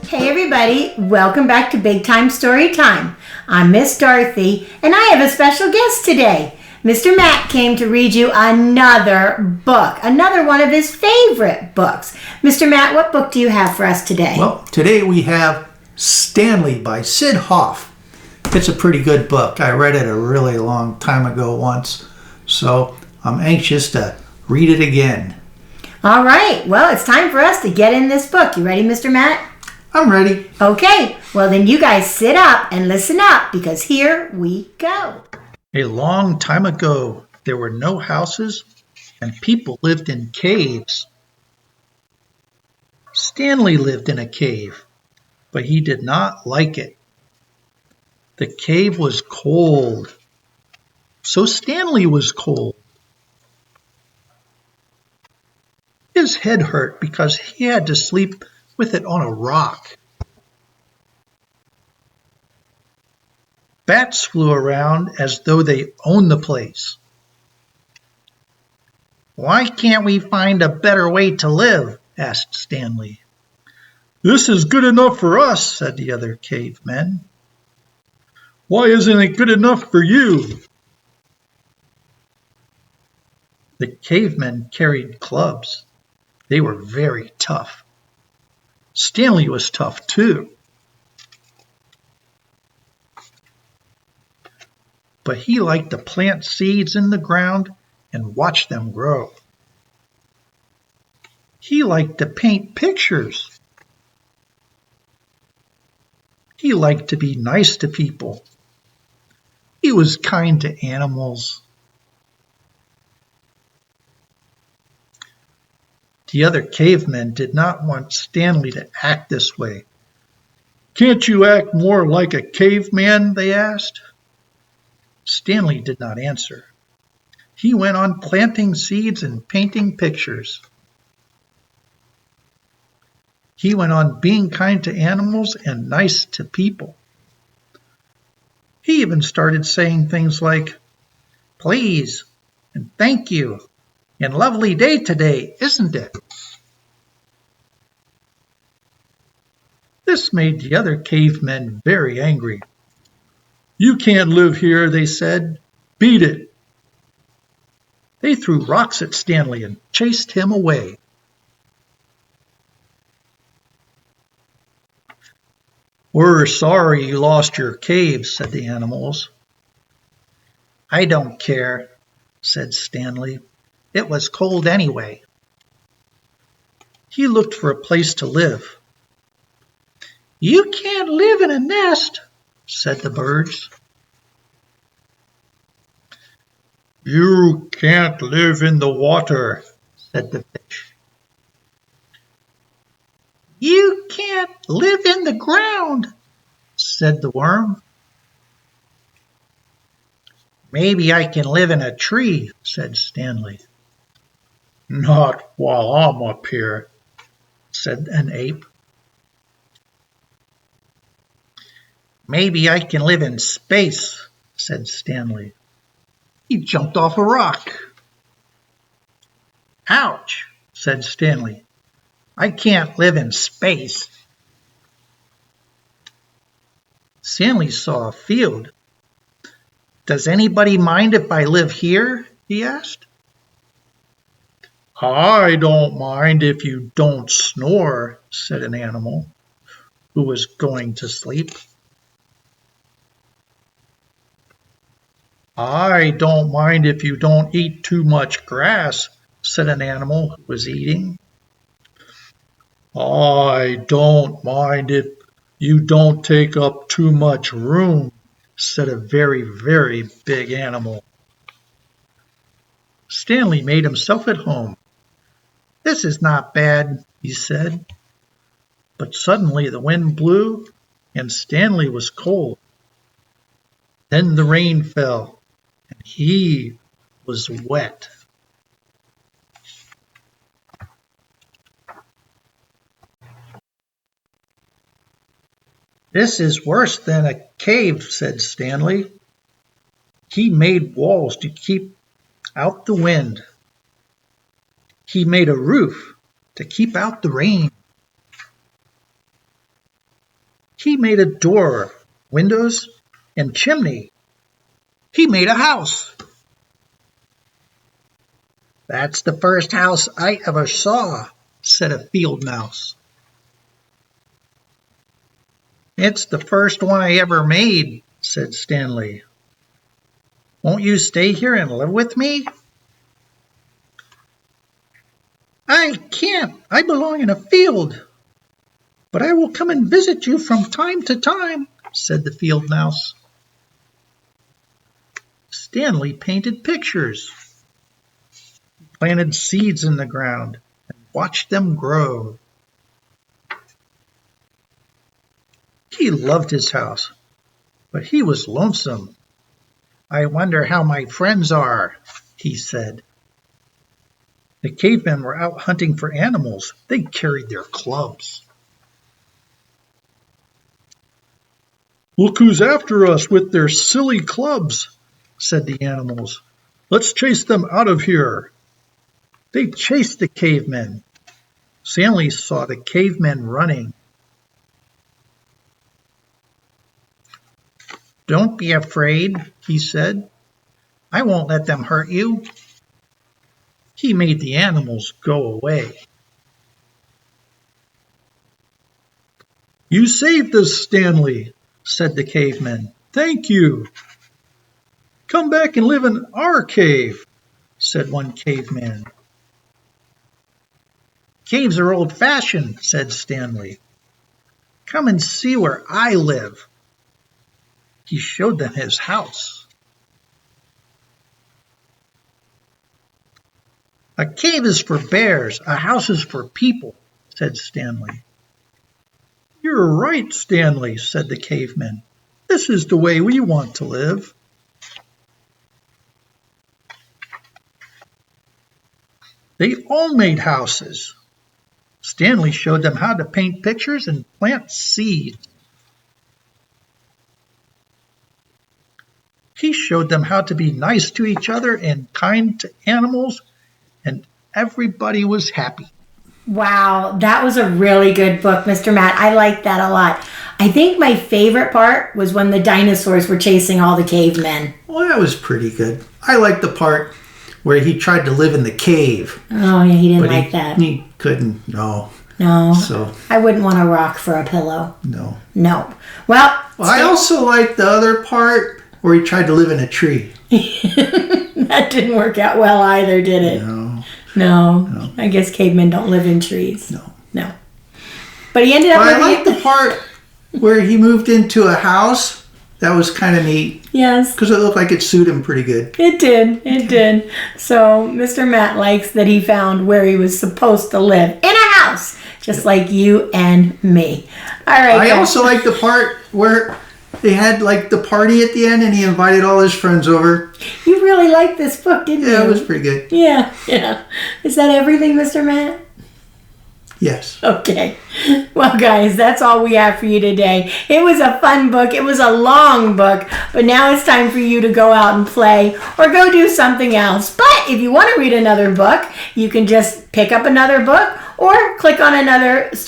Hey everybody, welcome back to Big Time Story Time. I'm Miss Dorothy and I have a special guest today. Mr. Matt came to read you another book, another one of his favorite books. Mr. Matt, what book do you have for us today? Well, today we have Stanley by Syd Hoff. It's a pretty good book. I read it a really long time ago once, so I'm anxious to read it again. All right, well, it's time for us to get in this book. You ready, Mr. Matt? I'm ready. Okay, well then you guys sit up and listen up because here we go. A long time ago, there were no houses and people lived in caves. Stanley lived in a cave, but he did not like it. The cave was cold, so Stanley was cold. His head hurt because he had to sleep with it on a rock. Bats flew around as though they owned the place. "Why can't we find a better way to live?" asked Stanley. "This is good enough for us," said the other cavemen. "Why isn't it good enough for you?" The cavemen carried clubs. They were very tough. Stanley was tough too. But he liked to plant seeds in the ground and watch them grow. He liked to paint pictures. He liked to be nice to people. He was kind to animals. The other cavemen did not want Stanley to act this way. "Can't you act more like a caveman?" they asked. Stanley did not answer. He went on planting seeds and painting pictures. He went on being kind to animals and nice to people. He even started saying things like, "Please," and "Thank you," and "Lovely day today, isn't it?" This made the other cavemen very angry. "You can't live here," they said. "Beat it." They threw rocks at Stanley and chased him away. "We're sorry you lost your cave," said the animals. "I don't care," said Stanley. "It was cold anyway." He looked for a place to live. "You can't live in a nest," said the birds. "You can't live in the water," said the fish. "You can't live in the ground," said the worm. "Maybe I can live in a tree," said Stanley. "Not while I'm up here," said an ape. "Maybe I can live in space," said Stanley. He jumped off a rock. "Ouch," said Stanley. "I can't live in space." Stanley saw a field. "Does anybody mind if I live here?" he asked. "I don't mind if you don't snore," said an animal who was going to sleep. "I don't mind if you don't eat too much grass," said an animal who was eating. "I don't mind if you don't take up too much room," said a very, very big animal. Stanley made himself at home. "This is not bad," he said. But suddenly the wind blew and Stanley was cold. Then the rain fell and he was wet. "This is worse than a cave," said Stanley. He made walls to keep out the wind. He made a roof to keep out the rain. He made a door, windows, and chimney. He made a house. That's the first house I ever saw, said a field mouse. It's the first one I ever made, said Stanley. Won't you stay here and live with me? I can't. I belong in a field. But I will come and visit you from time to time, said the field mouse. Stanley painted pictures, planted seeds in the ground, and watched them grow. He loved his house, but he was lonesome. I wonder how my friends are, he said. The cavemen were out hunting for animals. They carried their clubs. Look who's after us with their silly clubs, said the animals. Let's chase them out of here. They chased the cavemen. Stanley saw the cavemen running. Don't be afraid, he said. I won't let them hurt you. He made the animals go away. You saved us, Stanley, said the cavemen. Thank you. Come back and live in our cave, said one caveman. Caves are old-fashioned, said Stanley. Come and see where I live. He showed them his house. A cave is for bears, a house is for people, said Stanley. You're right, Stanley, said the caveman. This is the way we want to live. They all made houses. Stanley showed them how to paint pictures and plant seeds. He showed them how to be nice to each other and kind to animals, and everybody was happy. Wow, that was a really good book, Mr. Matt. I liked that a lot. I think my favorite part was when the dinosaurs were chasing all the cavemen. Well, that was pretty good. I liked the part where he tried to live in the cave. Oh, yeah, he didn't like that. He couldn't, no. No, So I wouldn't want a rock for a pillow. No. No. Well, I also liked the other part where he tried to live in a tree. That didn't work out well either, did it? No. I guess cavemen don't live in trees. No. But he ended up. But I liked the part where he moved into a house. That was kind of neat. Yes. Because it looked like it suited him pretty good. It did. So Mr. Matt likes that he found where he was supposed to live. In a house. Just like you and me. All right. I also like the part where they had like the party at the end and he invited all his friends over. You really liked this book, didn't you? Yeah, it was pretty good. Yeah. Is that everything, Mr. Matt? Yes. Okay. Well, guys, that's all we have for you today. It was a fun book. It was a long book, but now it's time for you to go out and play or go do something else. But if you want to read another book, you can just pick up another book or click on another story.